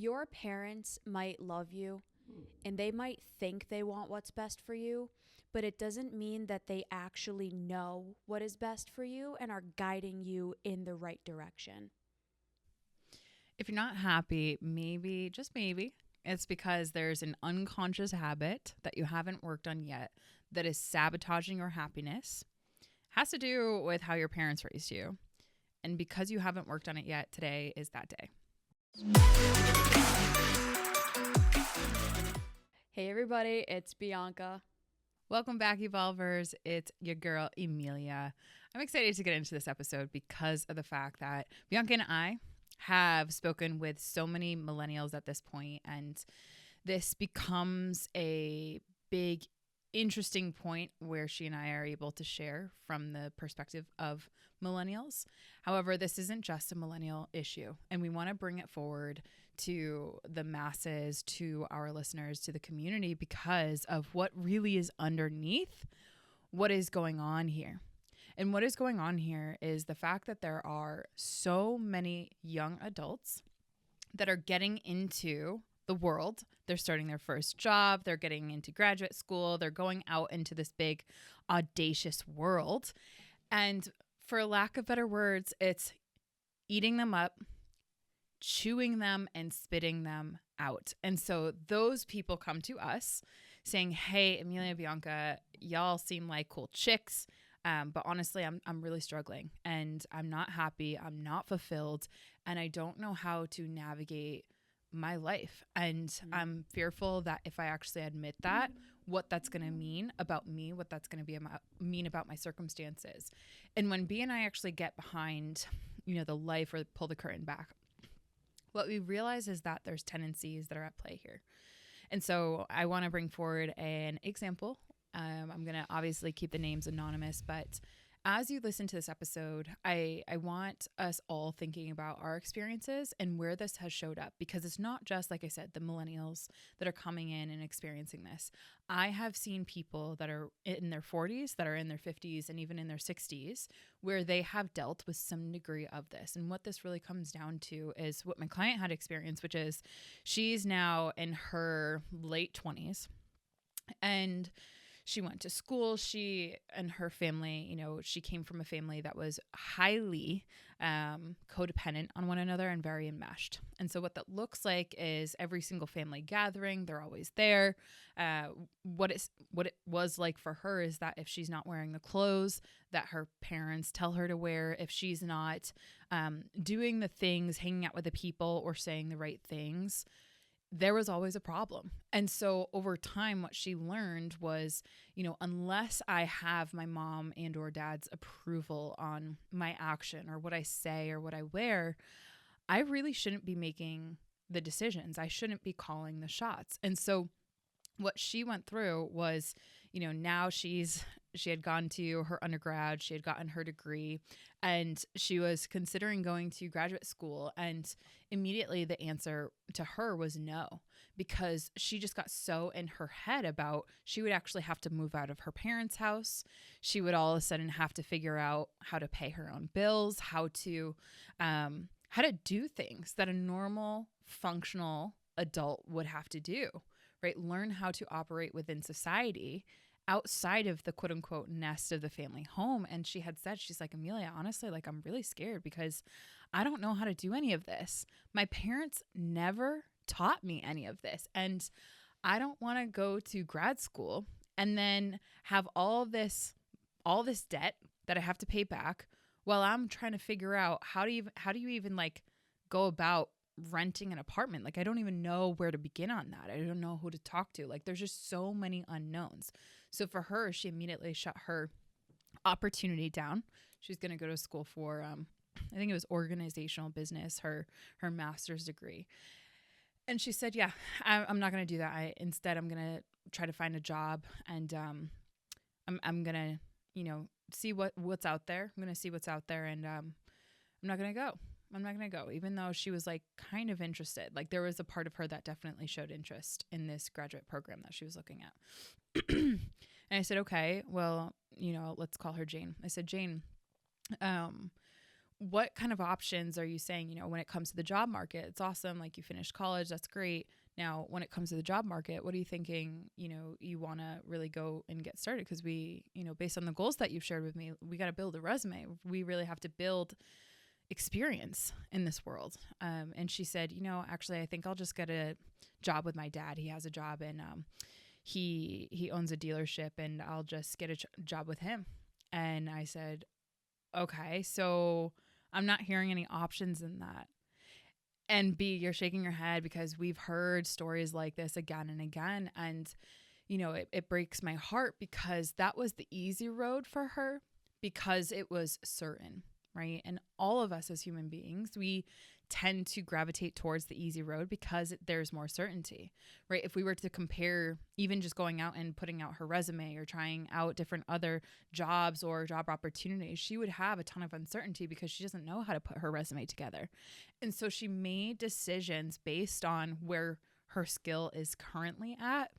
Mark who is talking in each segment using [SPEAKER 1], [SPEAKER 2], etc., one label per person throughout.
[SPEAKER 1] your parents might love you and they might think they want what's best for you, but it doesn't mean that they actually know what is best for you and are guiding you in the right direction.
[SPEAKER 2] If you're not happy, maybe, just maybe, it's because there's an unconscious habit that you haven't worked on yet that is sabotaging your happiness. Has to do with how your parents raised you. And because you haven't worked on it yet, today is that day.
[SPEAKER 1] Hey everybody, it's Bianca.
[SPEAKER 2] Welcome back, Evolvers. It's your girl, Emilia. I'm excited to get into this episode because of the fact that Bianca and I have spoken with so many millennials at this point, and this becomes a big, interesting point where she and I are able to share from the perspective of millennials. However, this isn't just a millennial issue, and we want to bring it forward to the masses, to our listeners, to the community, because of what really is underneath what is going on here. And what is going on here is the fact that there are so many young adults that are getting into the world. They're starting their first job. They're getting into graduate school. They're going out into this big, audacious world. And for lack of better words, it's eating them up, chewing them, and spitting them out. And so those people come to us saying, hey, Emilia, Bianca, y'all seem like cool chicks. But honestly, I'm really struggling and I'm not happy. I'm not fulfilled. And I don't know how to navigate my life. And I'm fearful that if I actually admit that, what that's going to mean about me, what that's going to mean about my circumstances. And when B and I actually get behind, the life, or pull the curtain back, what we realize is that there's tendencies that are at play here. And so I want to bring forward an example. I'm going to obviously keep the names anonymous, but as you listen to this episode, I want us all thinking about our experiences and where this has showed up, because it's not just, like I said, the millennials that are coming in and experiencing this. I have seen people that are in their 40s, that are in their 50s, and even in their 60s, where they have dealt with some degree of this. And what this really comes down to is what my client had experienced, which is she's now in her late 20s, and she went to school. She and her family, she came from a family that was highly codependent on one another and very enmeshed. And so what that looks like is every single family gathering, they're always there. What it was like for her is that if she's not wearing the clothes that her parents tell her to wear, if she's not doing the things, hanging out with the people, or saying the right things, there was always a problem. And so over time, what she learned was, unless I have my mom and or dad's approval on my action or what I say or what I wear, I really shouldn't be making the decisions. I shouldn't be calling the shots. And so what she went through was, now she had gone to her undergrad, she had gotten her degree, and she was considering going to graduate school. And immediately the answer to her was no, because she just got so in her head about she would actually have to move out of her parents' house. She would all of a sudden have to figure out how to pay her own bills, how to do things that a normal, functional adult would have to do, right? Learn how to operate within society outside of the quote unquote nest of the family home. And she had said, she's like, Emilia, honestly, I'm really scared because I don't know how to do any of this. My parents never taught me any of this. And I don't want to go to grad school and then have all this debt that I have to pay back while I'm trying to figure out how do you even go about renting an apartment. I don't even know where to begin on that. I don't know who to talk to. There's just so many unknowns. So for her, she immediately shut her opportunity down. She's going to go to school for, I think it was organizational business, her master's degree. And she said, yeah, I'm not going to do that. Instead, I'm going to try to find a job, and I'm going to, see what's out there. I'm going to see what's out there, and I'm not going to go. I'm not going to go, even though she was kind of interested. There was a part of her that definitely showed interest in this graduate program that she was looking at. And I said, okay, well, let's call her Jane. I said, Jane, what kind of options are you saying, when it comes to the job market? It's awesome. Like, you finished college. That's great. Now, when it comes to the job market, what are you thinking, you want to really go and get started? Because we, based on the goals that you've shared with me, we got to build a resume. We really have to build experience in this world. And she said, actually, I think I'll just get a job with my dad. He has a job, and he owns a dealership, and I'll just get a job with him. And I said, okay, so I'm not hearing any options in that. And B, you're shaking your head because we've heard stories like this again and again. And, it breaks my heart because that was the easy road for her because it was certain, right? And all of us as human beings, we tend to gravitate towards the easy road because there's more certainty, right? If we were to compare even just going out and putting out her resume or trying out different other jobs or job opportunities, she would have a ton of uncertainty because she doesn't know how to put her resume together. And so she made decisions based on where her skill is currently at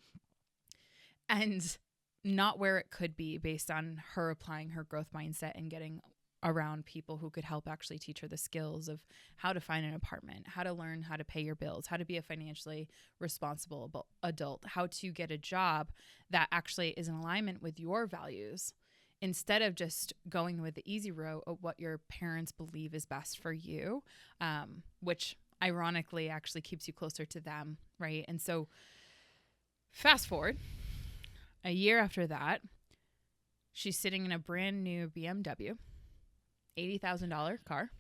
[SPEAKER 2] and not where it could be based on her applying her growth mindset and getting around people who could help actually teach her the skills of how to find an apartment, how to learn how to pay your bills, how to be a financially responsible adult, how to get a job that actually is in alignment with your values instead of just going with the easy road of what your parents believe is best for you, which ironically actually keeps you closer to them, right? And so fast forward a year after that, she's sitting in a brand new BMW, $80,000 car.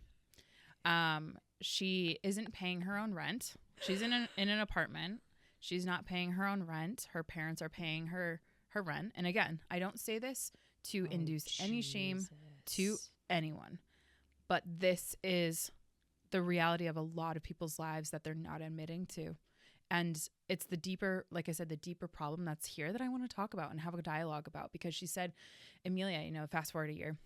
[SPEAKER 2] She isn't paying her own rent. She's in an apartment. She's not paying her own rent. Her parents are paying her rent. And again, I don't say this to induce any shame to anyone, but this is the reality of a lot of people's lives that they're not admitting to. And it's the deeper, like I said, the deeper problem that's here that I want to talk about and have a dialogue about, because she said, Emilia, fast forward a year,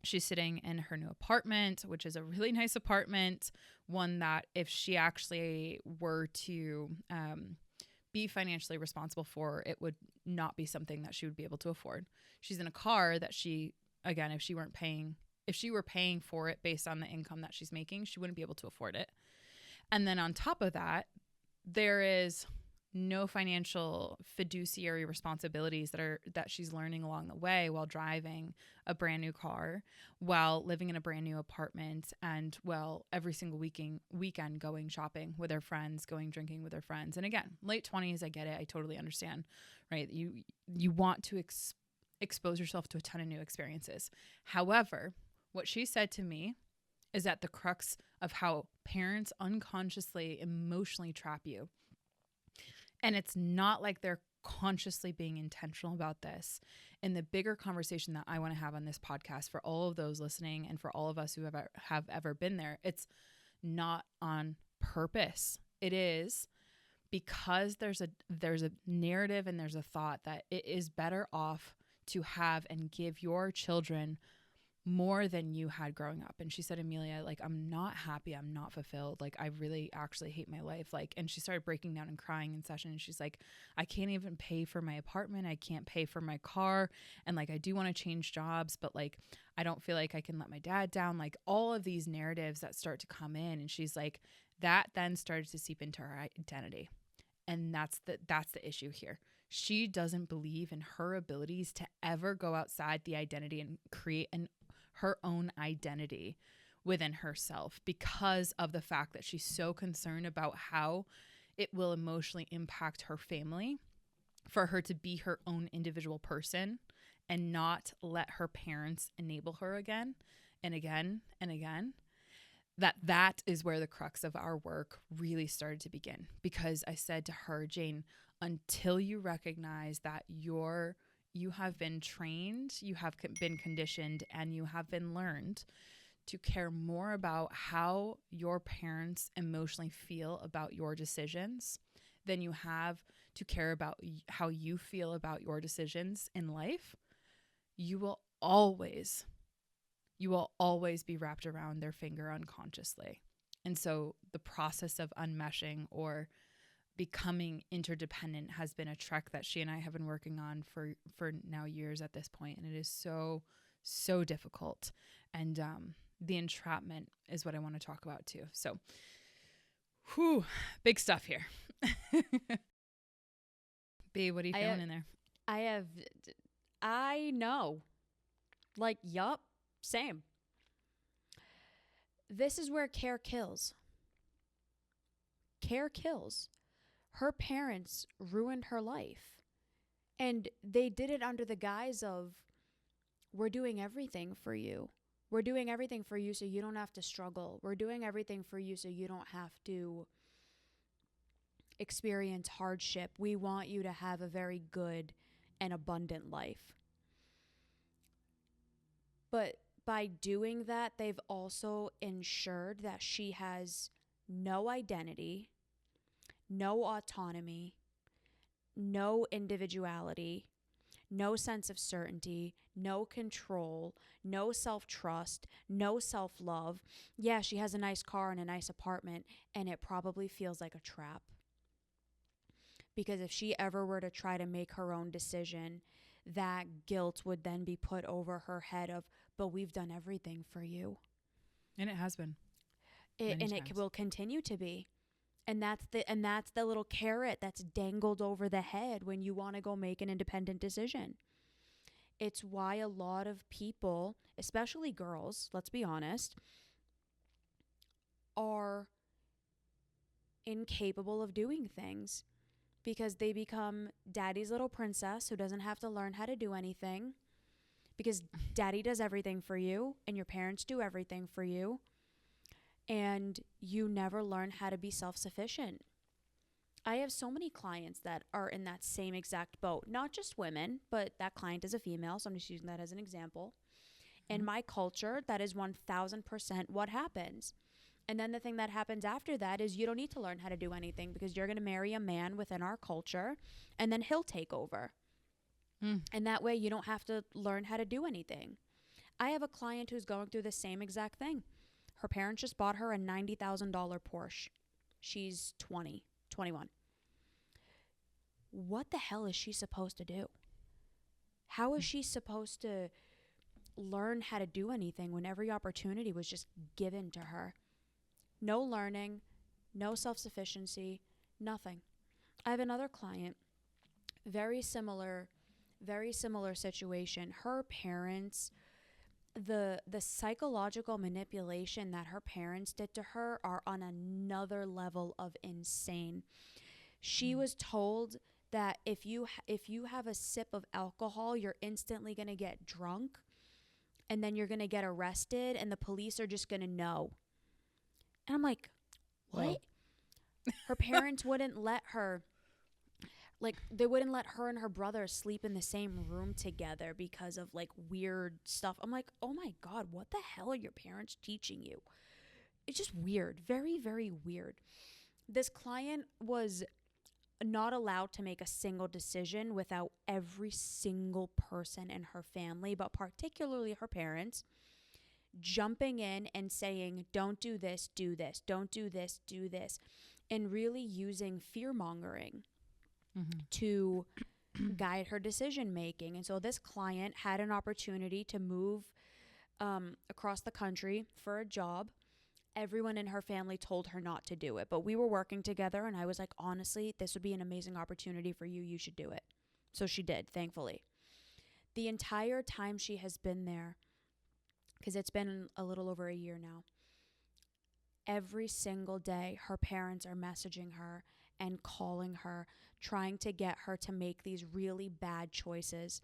[SPEAKER 2] she's sitting in her new apartment, which is a really nice apartment, one that if she actually were to be financially responsible for, it would not be something that she would be able to afford. She's in a car that she, again, if she were paying for it based on the income that she's making, she wouldn't be able to afford it. And then on top of that, there is no financial fiduciary responsibilities that she's learning along the way while driving a brand new car, while living in a brand new apartment, and every single weekend going shopping with her friends, going drinking with her friends. And again, late 20s, I get it. I totally understand, right? You want to expose yourself to a ton of new experiences. However, what she said to me is at the crux of how parents unconsciously emotionally trap you. And it's not like they're consciously being intentional about this. And the bigger conversation that I want to have on this podcast for all of those listening and for all of us who have ever been there, it's not on purpose. It is because there's a narrative and there's a thought that it is better off to have and give your children more than you had growing up. And she said, Emilia, like, I'm not happy. I'm not fulfilled. Like, I really actually hate my life. Like, and she started breaking down and crying in session. And she's like, I can't even pay for my apartment. I can't pay for my car. And like, I do want to change jobs, but like, I don't feel like I can let my dad down. Like, all of these narratives that start to come in. And she's like, that then started to seep into her identity. And that's the issue here. She doesn't believe in her abilities to ever go outside the identity and create her own identity within herself because of the fact that she's so concerned about how it will emotionally impact her family for her to be her own individual person and not let her parents enable her again and again and again. That is where the crux of our work really started to begin, because I said to her, Jane, until you recognize that you have been trained, you have been conditioned, and you have been learned to care more about how your parents emotionally feel about your decisions than you have to care about how you feel about your decisions in life, you will always be wrapped around their finger unconsciously. And so the process of unmeshing or becoming interdependent has been a trek that she and I have been working on for now years at this point. And it is so, so difficult. And the entrapment is what I want to talk about too. So, whew, big stuff here. B, what are you feeling in there?
[SPEAKER 1] I know. Like, yup, same. This is where care kills. Care kills. Her parents ruined her life. And they did it under the guise of, we're doing everything for you. We're doing everything for you so you don't have to struggle. We're doing everything for you so you don't have to experience hardship. We want you to have a very good and abundant life. But by doing that, they've also ensured that she has no identity, no autonomy, no individuality, no sense of certainty, no control, no self-trust, no self-love. Yeah, she has a nice car and a nice apartment, and it probably feels like a trap. Because if she ever were to try to make her own decision, that guilt would then be put over her head of, but we've done everything for you.
[SPEAKER 2] And it has been.
[SPEAKER 1] It will continue to be. And that's the little carrot that's dangled over the head when you want to go make an independent decision. It's why a lot of people, especially girls, let's be honest, are incapable of doing things because they become daddy's little princess who doesn't have to learn how to do anything because daddy does everything for you and your parents do everything for you. And you never learn how to be self-sufficient. I have so many clients that are in that same exact boat. Not just women, but that client is a female, so I'm just using that as an example. In my culture, that is 1,000% what happens. And then the thing that happens after that is you don't need to learn how to do anything because you're going to marry a man within our culture, and then he'll take over. And that way you don't have to learn how to do anything. I have a client who's going through the same exact thing. Her parents just bought her a $90,000 Porsche. She's 20, 21. What the hell is she supposed to do? How is she supposed to learn how to do anything when every opportunity was just given to her? No learning, no self-sufficiency, nothing. I have another client, very similar situation. Her parents, the psychological manipulation that her parents did to her are on another level of insane. She was told that if you have a sip of alcohol, you're instantly going to get drunk and then you're going to get arrested and the police are just going to know. And I'm like, what? Whoa. Her parents wouldn't let her, they wouldn't let her and her brother sleep in the same room together because of weird stuff. I'm like, oh my God, what the hell are your parents teaching you? It's just weird. Very, very weird. This client was not allowed to make a single decision without every single person in her family, but particularly her parents, jumping in and saying, don't do this, do this, don't do this, do this, and really using fear-mongering to guide her decision making. And so this client had an opportunity to move across the country for a job. Everyone in her family told her not to do it, but we were working together and I was like, honestly, this would be an amazing opportunity for you. You should do it. So she did, thankfully. The entire time she has been there, because it's been a little over a year now, every single day her parents are messaging her and calling her, trying to get her to make these really bad choices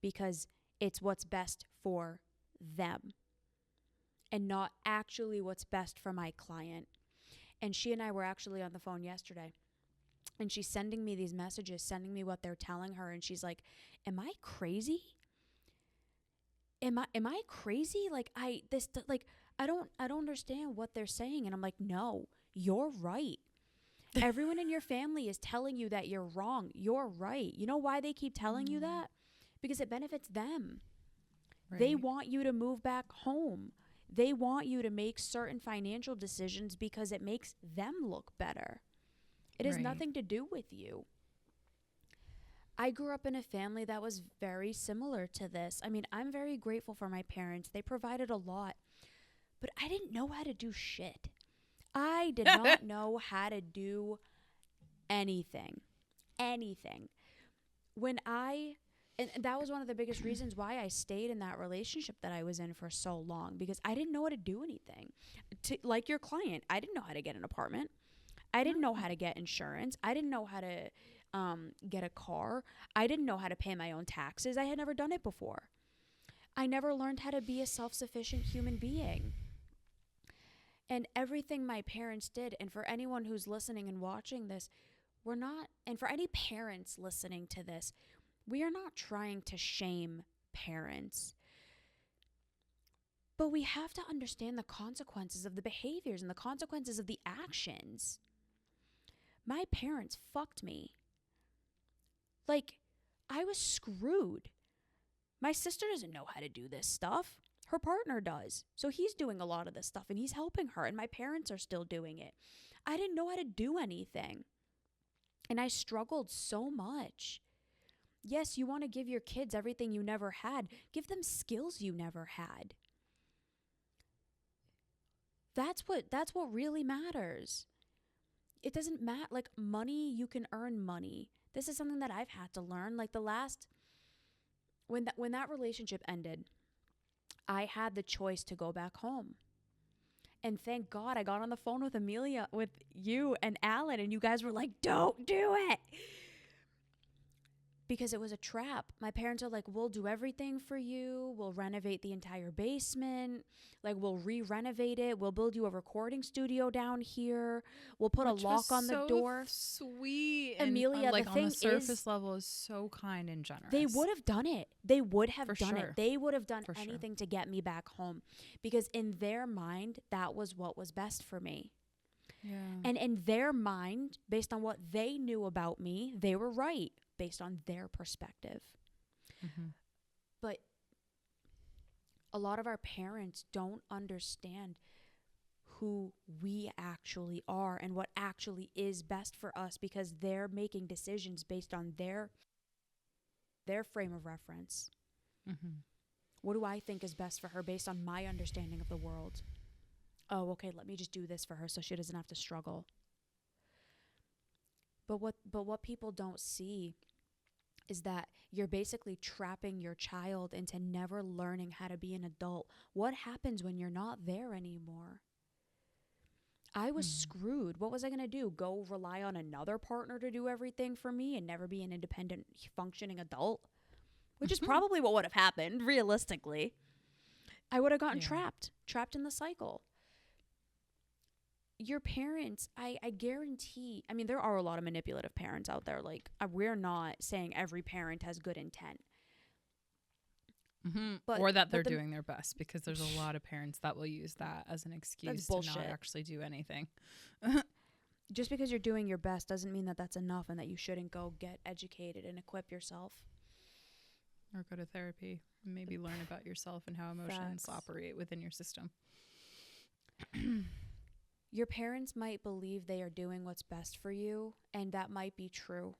[SPEAKER 1] because it's what's best for them and not actually what's best for my client. And she and I were actually on the phone yesterday and she's sending me these messages, sending me what they're telling her. And she's like, am I crazy? Am I crazy? I don't understand what they're saying. And I'm like, no, you're right. Everyone in your family is telling you that you're wrong. You're right. You know why they keep telling you that? Because it benefits them. Right. They want you to move back home. They want you to make certain financial decisions because it makes them look better. It has nothing to do with you. I grew up in a family that was very similar to this. I mean, I'm very grateful for my parents. They provided a lot. but I didn't know how to do shit. I did not know how to do anything. Anything. And that was one of the biggest reasons why I stayed in that relationship that I was in for so long, because I didn't know how to do anything. Like your client, I didn't know how to get an apartment. I didn't know how to get insurance. I didn't know how to get a car. I didn't know how to pay my own taxes. I had never done it before. I never learned how to be a self-sufficient human being. And everything my parents did, and for anyone who's listening and watching this, and for any parents listening to this, we are not trying to shame parents. But we have to understand the consequences of the behaviors and the consequences of the actions. My parents fucked me. Like, I was screwed. My sister doesn't know how to do this stuff. Her partner does. So he's doing a lot of this stuff and he's helping her, and my parents are still doing it. I didn't know how to do anything. And I struggled so much. Yes, you want to give your kids everything you never had. Give them skills you never had. That's what really matters. It doesn't matter. Like, money, you can earn money. This is something that I've had to learn. Like, when that relationship ended, I had the choice to go back home. And thank God I got on the phone with Emilia, with you and Alan, and you guys were like, don't do it. Because it was a trap. My parents are like, we'll do everything for you. We'll renovate the entire basement. Like, we'll re-renovate it. We'll build you a recording studio down here. We'll put a lock on the door.
[SPEAKER 2] Sweet.
[SPEAKER 1] Emilia,
[SPEAKER 2] and like
[SPEAKER 1] the
[SPEAKER 2] on
[SPEAKER 1] thing
[SPEAKER 2] the surface
[SPEAKER 1] is,
[SPEAKER 2] level is so kind and generous.
[SPEAKER 1] they would have done it. They would have done it. They would have done
[SPEAKER 2] For
[SPEAKER 1] anything to get me back home. Because in their mind, that was what was best for me.
[SPEAKER 2] Yeah.
[SPEAKER 1] And in their mind, based on what they knew about me, they were right based on their perspective.
[SPEAKER 2] Mm-hmm.
[SPEAKER 1] But a lot of our parents don't understand who we actually are and what actually is best for us, because they're making decisions based on their frame of reference.
[SPEAKER 2] Mm-hmm.
[SPEAKER 1] What do I think is best for her based on my understanding of the world? Oh, okay, let me just do this for her so she doesn't have to struggle. But what people don't see is that you're basically trapping your child into never learning how to be an adult. What happens when you're not there anymore? I was screwed. What was I going to do? Go rely on another partner to do everything for me and never be an independent, functioning adult? Which is probably what would have happened, realistically. I would have gotten trapped in the cycle. Your parents, I guarantee, I mean, there are a lot of manipulative parents out there. Like, we're not saying every parent has good intent.
[SPEAKER 2] Mm-hmm. Or that they're doing their best, because there's a lot of parents that will use that as an excuse to not actually do anything.
[SPEAKER 1] Just because you're doing your best doesn't mean that that's enough and that you shouldn't go get educated and equip yourself.
[SPEAKER 2] Or go to therapy and maybe learn about yourself and how emotions operate within your system.
[SPEAKER 1] Your parents might believe they are doing what's best for you, and that might be true.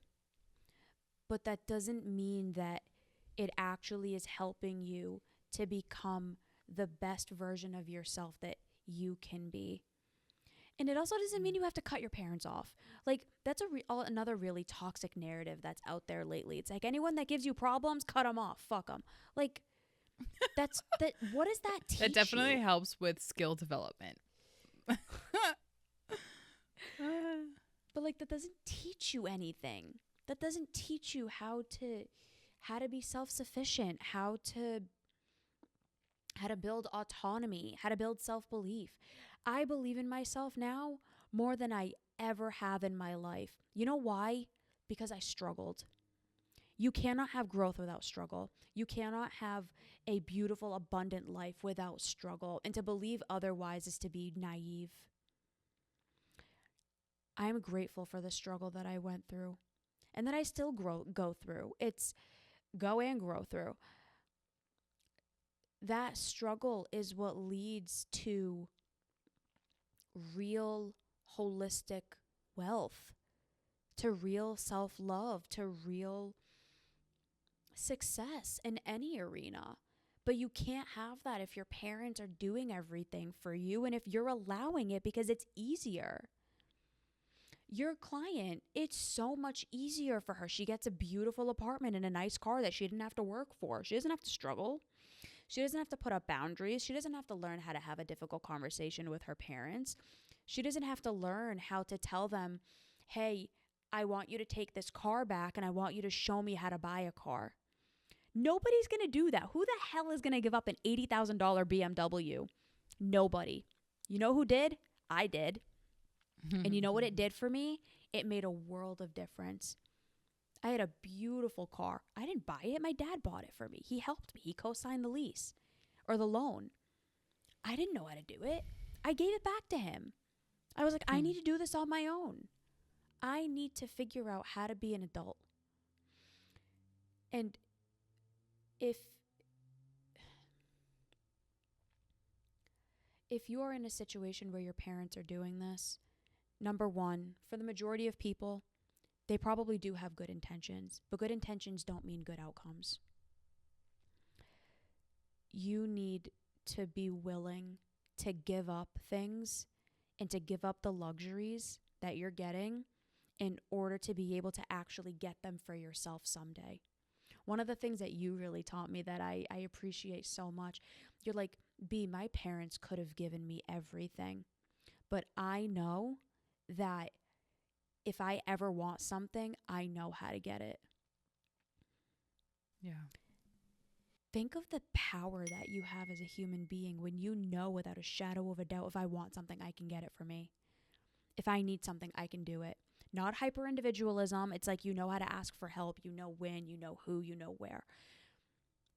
[SPEAKER 1] But that doesn't mean that it actually is helping you to become the best version of yourself that you can be. And it also doesn't mean you have to cut your parents off. Like, that's another really toxic narrative that's out there lately. It's like, anyone that gives you problems, cut them off. Fuck them. Like, what does that teach you?
[SPEAKER 2] It definitely helps with skill development.
[SPEAKER 1] But like, that doesn't teach you anything. That doesn't teach you how to be self-sufficient, how to build autonomy, how to build self-belief. I believe in myself now more than I ever have in my life. You know why? Because I struggled. You cannot have growth without struggle. You cannot have a beautiful, abundant life without struggle. And to believe otherwise is to be naive. I am grateful for the struggle that I went through and that I still go through. It's go and grow through. That struggle is what leads to real holistic wealth, to real self-love, to real success in any arena. But you can't have that if your parents are doing everything for you and if you're allowing it because it's easier. Your client, it's so much easier for her. She gets a beautiful apartment and a nice car that she didn't have to work for. She doesn't have to struggle. She doesn't have to put up boundaries. She doesn't have to learn how to have a difficult conversation with her parents. She doesn't have to learn how to tell them, hey, I want you to take this car back and I want you to show me how to buy a car. Nobody's going to do that. Who the hell is going to give up an $80,000 BMW? Nobody. You know who did? I did. And you know what it did for me? It made a world of difference. I had a beautiful car. I didn't buy it. My dad bought it for me. He helped me. He co-signed the lease or the loan. I didn't know how to do it. I gave it back to him. I was like, I need to do this on my own. I need to figure out how to be an adult. And if you are in a situation where your parents are doing this, number one, for the majority of people, they probably do have good intentions, but good intentions don't mean good outcomes. You need to be willing to give up things and to give up the luxuries that you're getting in order to be able to actually get them for yourself someday. One of the things that you really taught me that I appreciate so much, you're like, B, my parents could have given me everything, but I know that if I ever want something, I know how to get it.
[SPEAKER 2] Yeah.
[SPEAKER 1] Think of the power that you have as a human being when you know without a shadow of a doubt, if I want something, I can get it for me. If I need something, I can do it. Not hyper individualism. It's like you know how to ask for help. You know when, you know who, you know where.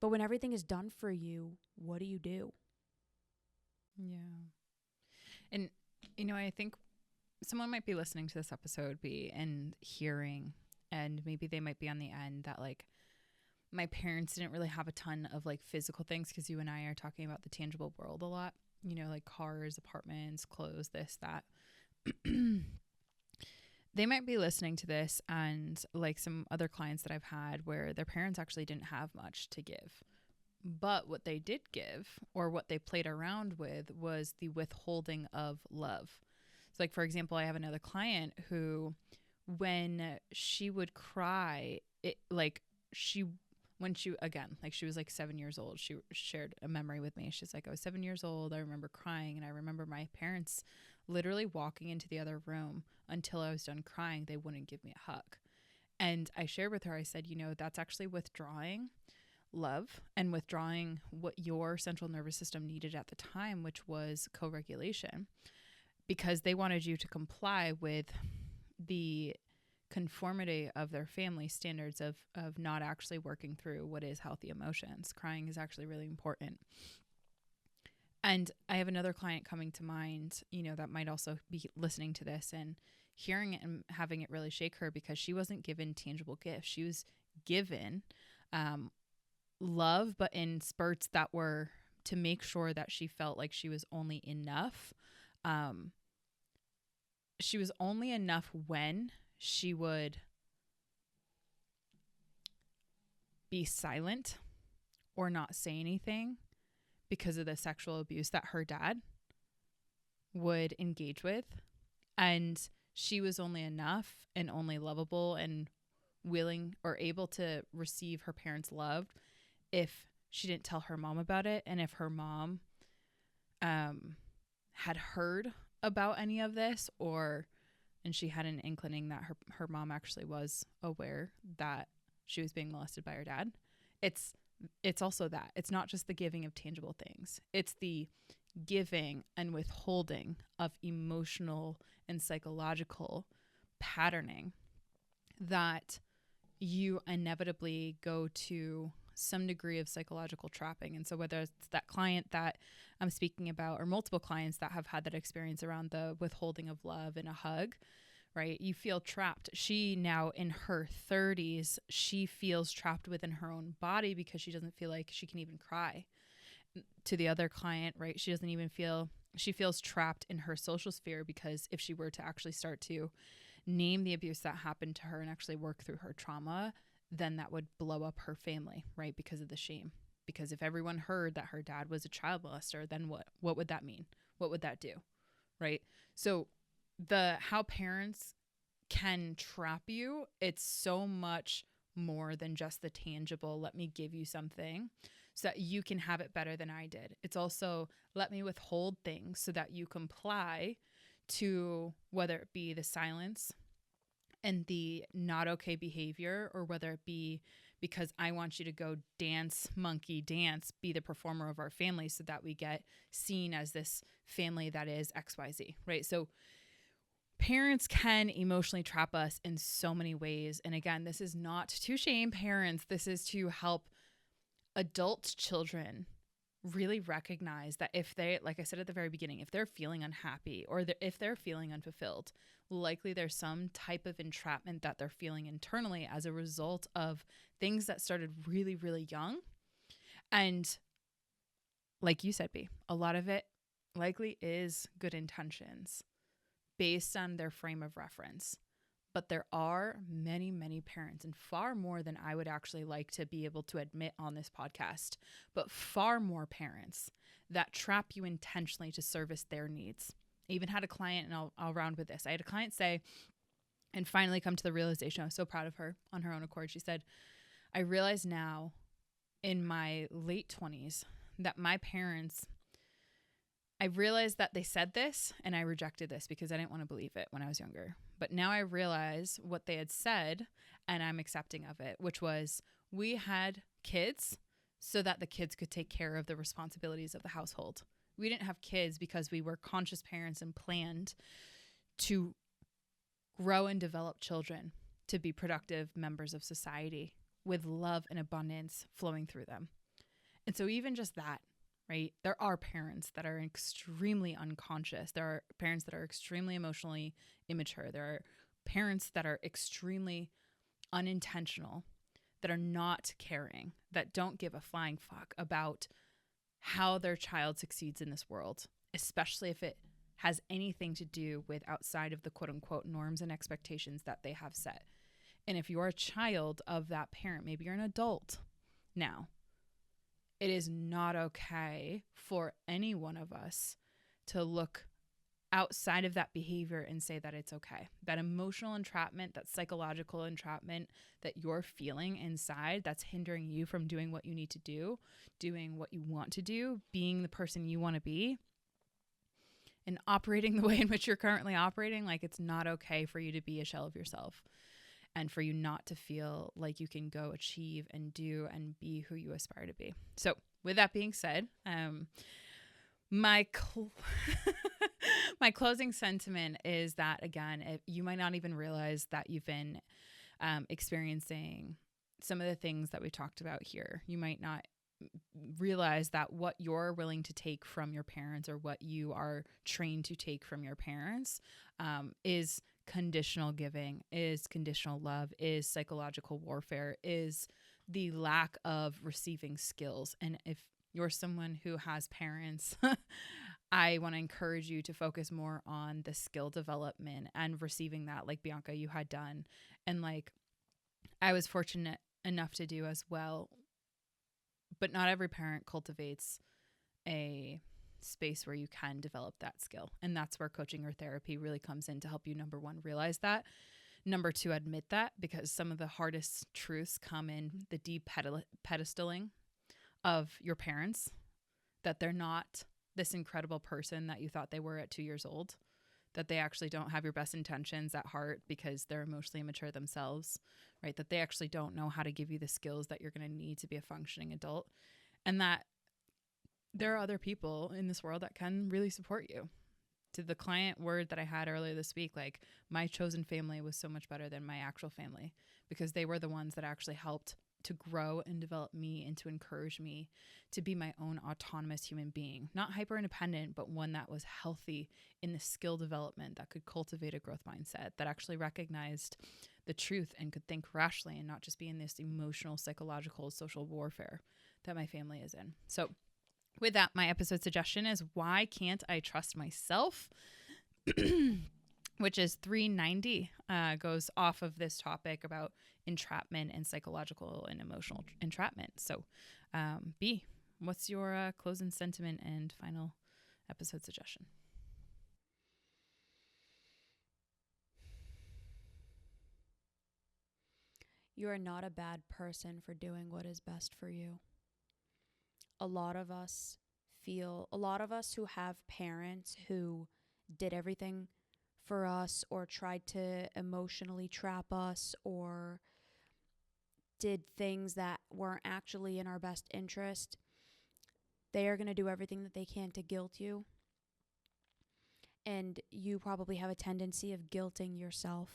[SPEAKER 1] But when everything is done for you, what do you do?
[SPEAKER 2] Yeah. And, I think someone might be listening to this episode and hearing, and maybe they might be on the end that like, my parents didn't really have a ton of like physical things, because you and I are talking about the tangible world a lot, like cars, apartments, clothes, this, that. They might be listening to this and like some other clients that I've had where their parents actually didn't have much to give. But what they did give, or what they played around with, was the withholding of love. So like, for example, I have another client who, when she would cry, she was like 7 years old. She shared a memory with me. She's like, I was 7 years old. I remember crying, and I remember my parents literally walking into the other room until I was done crying. They wouldn't give me a hug. And I shared with her, I said, that's actually withdrawing love and withdrawing what your central nervous system needed at the time, which was co-regulation, because they wanted you to comply with the conformity of their family standards of not actually working through what is healthy emotions. Crying is actually really important. And I have another client coming to mind, that might also be listening to this and hearing it and having it really shake her, because she wasn't given tangible gifts. She was given love, but in spurts that were to make sure that she felt like she was only enough. She was only enough when she would be silent or not say anything because of the sexual abuse that her dad would engage with. And she was only enough and only lovable and willing or able to receive her parents' love if she didn't tell her mom about it, and if her mom had heard about any of this, and she had an inkling that her mom actually was aware that she was being molested by her dad. It's also that. It's not just the giving of tangible things. It's the giving and withholding of emotional and psychological patterning that you inevitably go to some degree of psychological trapping. And so whether it's that client that I'm speaking about, or multiple clients that have had that experience around the withholding of love in a hug, right? You feel trapped. She now in her 30s, she feels trapped within her own body because she doesn't feel like she can even cry. To the other client, right? She feels trapped in her social sphere, because if she were to actually start to name the abuse that happened to her and actually work through her trauma, then that would blow up her family, right? Because of the shame, Because if everyone heard that her dad was a child molester, then what would that mean? What would that do? Right? So how parents can trap you, it's so much more than just the tangible, let me give you something so that you can have it better than I did. It's also, let me withhold things so that you comply to, whether it be the silence and the not okay behavior, or whether it be because I want you to go dance, monkey dance, be the performer of our family so that we get seen as this family that is XYZ, right? So parents can emotionally trap us in so many ways. And again, this is not to shame parents. This is to help adult children really recognize that if they, like I said at the very beginning, if they're feeling unhappy or if they're feeling unfulfilled, likely there's some type of entrapment that they're feeling internally as a result of things that started really, really young. And like you said, B, a lot of it likely is good intentions based on their frame of reference. But there are many, many parents, and far more than I would actually like to be able to admit on this podcast, but far more parents that trap you intentionally to service their needs. I even had a client, and I'll round with this. I had a client say, and finally come to the realization, I was so proud of her on her own accord. She said, I realize now in my late 20s that my parents, I realized that they said this and I rejected this because I didn't want to believe it when I was younger. But now I realize what they had said and I'm accepting of it, which was we had kids so that the kids could take care of the responsibilities of the household. We didn't have kids because we were conscious parents and planned to grow and develop children to be productive members of society with love and abundance flowing through them. And so even just that, right? There are parents that are extremely unconscious. There are parents that are extremely emotionally immature. There are parents that are extremely unintentional, that are not caring, that don't give a flying fuck about how their child succeeds in this world, especially if it has anything to do with outside of the quote unquote norms and expectations that they have set. And if you're a child of that parent, maybe you're an adult now, it is not okay for any one of us to look outside of that behavior and say that it's okay. That emotional entrapment, that psychological entrapment that you're feeling inside, that's hindering you from doing what you need to do, doing what you want to do, being the person you want to be, and operating the way in which you're currently operating. Like, it's not okay for you to be a shell of yourself and for you not to feel like you can go achieve and do and be who you aspire to be. So with that being said, my closing sentiment is that, again, you might not even realize that you've been experiencing some of the things that we talked about here. You might not realize that what you're willing to take from your parents, or what you are trained to take from your parents, is conditional giving, is conditional love, is psychological warfare, is the lack of receiving skills. And if you're someone who has parents, I want to encourage you to focus more on the skill development and receiving that, like Bianca, you had done. And like I was fortunate enough to do as well. But not every parent cultivates a space where you can develop that skill. And that's where coaching or therapy really comes in to help you, number one, realize that. Number two, admit that, because some of the hardest truths come in the deep pedestaling of your parents, that they're not this incredible person that you thought they were at 2 years old, that they actually don't have your best intentions at heart because they're emotionally immature themselves, right? That they actually don't know how to give you the skills that you're going to need to be a functioning adult, and that there are other people in this world that can really support you. To the client word that I had earlier this week, like, my chosen family was so much better than my actual family, because they were the ones that actually helped to grow and develop me and to encourage me to be my own autonomous human being, not hyper independent, but one that was healthy in the skill development, that could cultivate a growth mindset, that actually recognized the truth and could think rationally and not just be in this emotional, psychological, social warfare that my family is in. So with that, my episode suggestion is, why can't I trust myself? which is 390, goes off of this topic about entrapment and psychological and emotional entrapment. So, B, what's your closing sentiment and final episode suggestion?
[SPEAKER 1] You are not a bad person for doing what is best for you. A lot of us who have parents who did everything for us or tried to emotionally trap us or did things that weren't actually in our best interest, they are going to do everything that they can to guilt you. And you probably have a tendency of guilting yourself.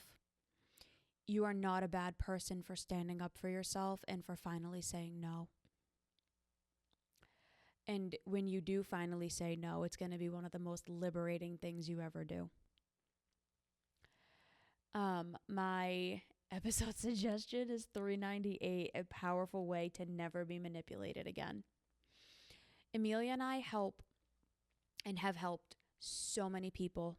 [SPEAKER 1] You are not a bad person for standing up for yourself and for finally saying no. And when you do finally say no, it's going to be one of the most liberating things you ever do. My episode suggestion is 398, a powerful way to never be manipulated again. Emilia and I help and have helped so many people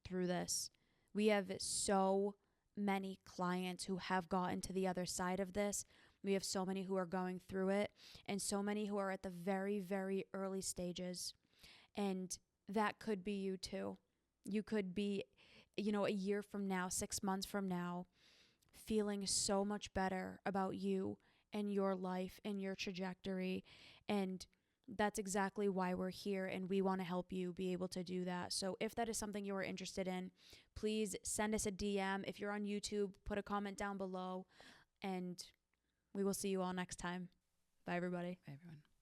[SPEAKER 1] through this. We have so many clients who have gotten to the other side of this. We have so many who are going through it and so many who are at the very, very early stages. And that could be you too. You could be, a year from now, 6 months from now, feeling so much better about you and your life and your trajectory. And that's exactly why we're here, and we want to help you be able to do that. So if that is something you are interested in, please send us a DM. If you're on YouTube, put a comment down below, and we will see you all next time. Bye, everybody.
[SPEAKER 2] Bye, everyone.